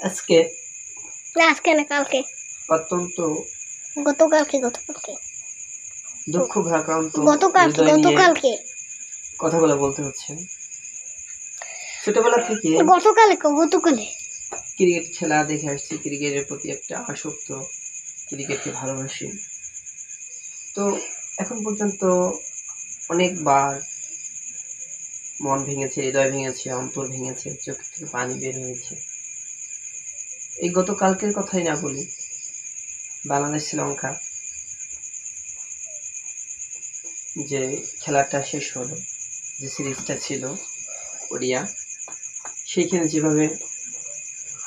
আজকে না আজকে না কালকে, অত্যন্ত গতকালকে দুঃখ ভারাক্রান্ত গতকালকে হৃদয় নিয়ে গতকালকে কথাগুলো বলতে হচ্ছে। ছোটবেলা থেকে গতকালে ক্রিকেট খেলা দেখে আসছি, ক্রিকেটের প্রতি একটা আসক্ত, ক্রিকেটকে ভালোবাসি। তো এখন পর্যন্ত অনেকবার মন ভেঙেছে, হৃদয় ভেঙেছে, অন্তর ভেঙেছে, চোখ থেকে পানি বের হয়েছে। এই গতকালকের কথাই না বলি, বাংলাদেশ শ্রীলঙ্কা যে খেলাটা শেষ হলো, যে সিরিজটা ছিল ওডিয়া, সেইখানে যেভাবে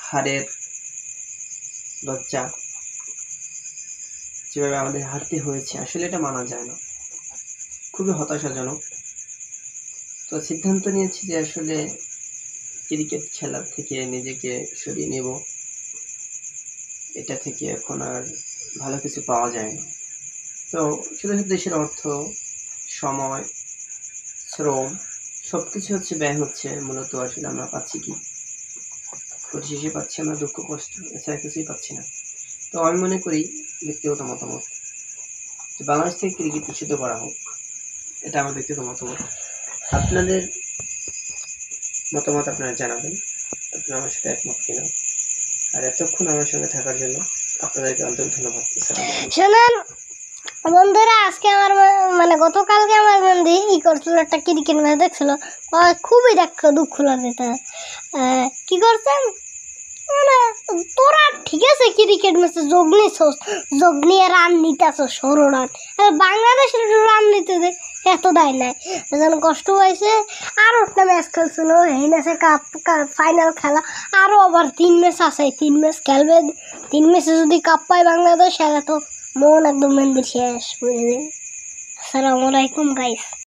হারের লজ্জা, যেভাবে আমাদের হারতে হয়েছে, আসলে এটা মানা যায় না, খুবই হতাশাজনক। তো সিদ্ধান্ত নিয়েছি যে আসলে ক্রিকেট খেলা থেকে নিজেকে সরিয়ে নেব, এটা থেকে এখন আর ভালো কিছু পাওয়া যায় না। তো শুধু শুধু দেশের অর্থ, সময়, শ্রম সবকিছু হচ্ছে ব্যয় হচ্ছে, মূলত আসলে আমরা পাচ্ছি কি? পরিশেষে পাচ্ছি আমরা দুঃখ, কষ্ট, এছাড়া কিছুই পাচ্ছি না। তো আমি মনে করি, ব্যক্তিগত মতামত, যে বাংলাদেশ থেকে ক্রিকেট নিষিদ্ধ করা হোক, এটা আমার ব্যক্তিগত মতামত। আপনাদের মতামত আপনারা জানাবেন, আপনারা আমার সাথে একমত কিনা। আর এতক্ষণ আমার সঙ্গে থাকার জন্য আপনাদেরকে আন্তরিক ধন্যবাদ। শোনেন বন্ধুরা, আজকে আমার মানে গতকালকে আমার বন্ধু করছিল, একটা ক্রিকেট ম্যাচ দেখছিল, খুবই দুঃখ লাগে। কি করছেন মানে, তোরা ঠিক আছে ক্রিকেট ম্যাচে যোগ নিয়ে রান নিতেছ 16 রান, বাংলাদেশের রান নিতে এত দায় নাই, যেন কষ্ট হয়েছে। আরও একটা ম্যাচ খেলছিল, এই ম্যাচে ফাইনাল খেলা, আরও আবার 3 ম্যাচ আছে, 3 ম্যাচ খেলবে। 3 ম্যাচে যদি কাপ পায় বাংলাদেশ, এরা তো মন একদম মন্দির শেষ করে দেবে। আসসালামু আলাইকুম গাইস।